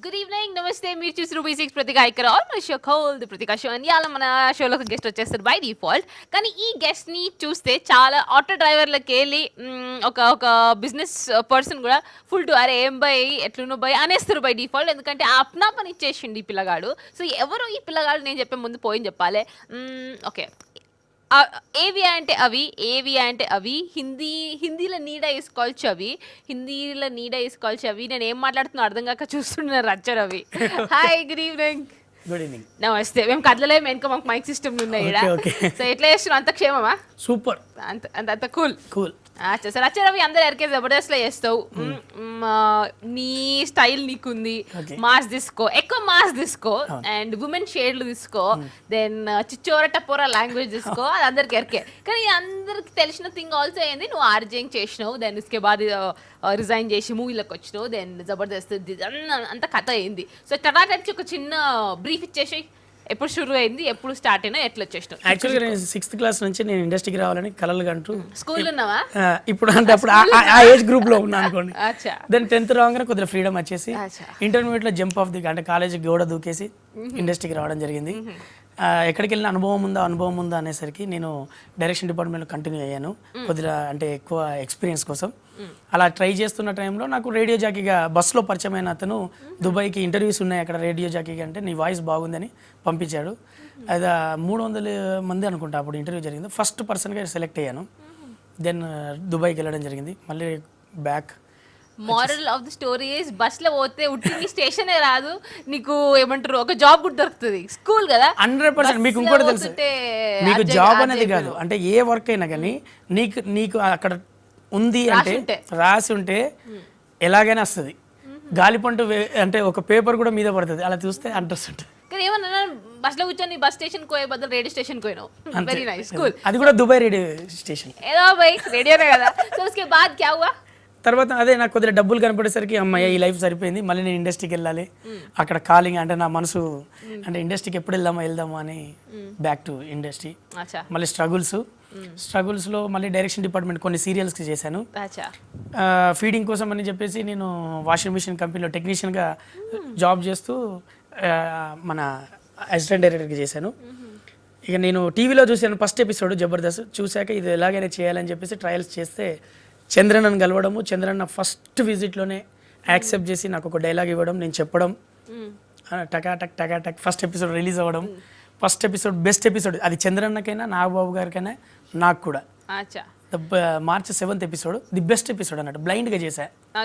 Good evening నమస్తే మీరు చూసిన బేసిక్స్ ప్రతిగా ఇక్కడ ఆల్మోస్ట్ షో కోల్డ్ ప్రతికా షో అని ఇవాళ మన షోలో ఒక గెస్ట్ వచ్చేస్తారు బై డిఫాల్ట్. కానీ ఈ గెస్ట్ని చూస్తే చాలా ఆటో డ్రైవర్లకి వెళ్ళి ఒక బిజినెస్ పర్సన్ కూడా ఫుల్ టు అరే ఏం బై ఎట్లున్నో బై అనేస్తారు బై డిఫాల్ట్. ఎందుకంటే ఆ అప్నా పని ఇచ్చేసిండు ఈ పిల్లగాడు. సో ఎవరు ఈ పిల్లగాడు నేను చెప్పే ముందు పోయింది చెప్పాలి. ఓకే, ఏవి అంటే అవి హిందీలో నీడ వేసుకోవాలి చవి నేను ఏం మాట్లాడుతున్నా అర్థం కాక చూస్తున్నారు రచ్చర్ అవి. Hi good evening. Good evening. నమస్తే. మేము కదలలేము, వెనుక మాకు మైక్ సిస్టమ్ ఉన్నాయి ఇక్కడ. సో ఎట్లా చేస్తున్నాం? అంత క్షేమమా? సూపర్. అంత కూల్. సరే రవి అందరు ఎరికే జబర్దస్త్ లో చేస్తావు. నీ స్టైల్ నీకుంది, మాస్ తీసుకో, ఎక్కువ మాస్ తీసుకో, అండ్ ఉమెన్ షేడ్లు తీసుకో, దెన్ చిచ్చోర టపోరా లాంగ్వేజ్ తీసుకో, అది అందరికి ఎరికే. కానీ అందరికి తెలిసిన థింగ్ ఆల్సో ఏంది, నువ్వు ఆర్జేయింగ్ చేసినావు, దెన్ ఇస్కే బాద్ రిజైన్ చేసి మూవీలోకి వచ్చినావు, దెన్ జబర్దస్త్ అంత కథ అయింది. సో టటాటచ్చి ఒక చిన్న బ్రీఫ్ ఇచ్చేసి ఎప్పుడు షురు అయింది, ఎప్పుడు స్టార్ట్ అయినా, ఎట్లా వచ్చేసినావు? యాక్చువల్గా నేను 6th క్లాస్ నుంచి నేను ఇండస్ట్రీకి రావాలని కలలు కంటూ స్కూల్ ఉన్నావా? ఇప్పుడు అంటే అప్పుడు ఆ ఏజ్ గ్రూప్ లో ఉన్నా అనుకోండి. దెన్ 10th రాగానే కొద్దిగా ఫ్రీడమ్ వచ్చేసి ఇంటర్మీడియట్ లో జంప్ ఆఫ్ ది అంటే కాలేజ్ గోడ దూకేసి ఇండస్ట్రీకి రావడం జరిగింది. ఎక్కడికి వెళ్ళిన అనుభవం ఉందా అనేసరికి నేను డైరెక్షన్ డిపార్ట్మెంట్లో కంటిన్యూ అయ్యాను కొద్దిగా, అంటే ఎక్కువ ఎక్స్పీరియన్స్ కోసం. అలా ట్రై చేస్తున్న టైంలో నాకు రేడియో జాకీగా బస్సులో పరిచయమైన అతను దుబాయ్కి ఇంటర్వ్యూస్ ఉన్నాయి అక్కడ రేడియో జాకీగా అంటే నీ వాయిస్ బాగుందని పంపించాడు. అది 300 మంది అనుకుంటా అప్పుడు ఇంటర్వ్యూ జరిగింది. ఫస్ట్ పర్సన్గా సెలెక్ట్ అయ్యాను. దెన్ దుబాయ్కి వెళ్ళడం జరిగింది. మళ్ళీ back. Moral of the story is బస్లో పోతే ఉట్టి స్టేషనే రాదు, నీకు ఏమంటారు ఒక జాబ్ కూడా దొరుకుతుంది. స్కూల్ కదా 100%. మీకు ఇంకోటి తెలుసు, మీకు జాబ్ అనేది కాదు, అంటే ఏ వర్క్ అయినా కానీ నీకు అక్కడ ఉంది అంటే రాసి ఉంటే ఎలాగైనా వస్తుంది. గాలిపంటు అంటే ఒక పేపర్ కూడా మీద పడుతుంది, అలా చూస్తే ఇంట్రెస్ట్ ఉంటుంది. కానీ ఏమన్నా బస్లో కూర్చొని బస్ స్టేషన్ పోయే బదులు రేడియో స్టేషన్ పోయినావు. Very nice. స్కూల్ అది కూడా దుబాయ్ రేడియో స్టేషన్. ఏదో బై రేడియోనే కదా. సో उसके बाद क्या हुआ? తర్వాత అదే నాకు కొద్దిగా డబ్బులు కనపడేసరికి అమ్మాయి ఈ లైఫ్ సరిపోయింది, మళ్ళీ నేను ఇండస్ట్రీకి వెళ్ళాలి. అక్కడ కాలింగ్ అంటే నా మనసు అంటే ఇండస్ట్రీకి ఎప్పుడు వెళ్దామా అని బ్యాక్ టు ఇండస్ట్రీ. మళ్ళీ స్ట్రగుల్స్లో మళ్ళీ డైరెక్షన్ డిపార్ట్మెంట్ కొన్ని సీరియల్స్కి చేశాను. ఫీడింగ్ కోసం అని చెప్పేసి నేను వాషింగ్ మిషన్ కంపెనీలో టెక్నీషియన్గా జాబ్ చేస్తూ మన అసిస్టెంట్ డైరెక్టర్కి చేశాను. ఇక నేను టీవీలో చూశాను ఫస్ట్ ఎపిసోడ్ జబర్దస్త్. చూశాక ఇది ఎలాగైనా చేయాలని చెప్పేసి ట్రయల్స్ చేస్తే చంద్రన్నను కలవడము, చంద్రన్న ఫస్ట్ విజిట్లోనే యాక్సెప్ట్ చేసి నాకు ఒక డైలాగ్ ఇవ్వడం, నేను చెప్పడం, టకాటక్ ఫస్ట్ ఎపిసోడ్ రిలీజ్ అవ్వడం. ఫస్ట్ ఎపిసోడ్ బెస్ట్ ఎపిసోడ్ అది చంద్రన్నకైనా నాగబాబు గారికైనా నాకు కూడా. March 7th episode the best episode అన్నట్టు బ్లైండ్గా చేశా.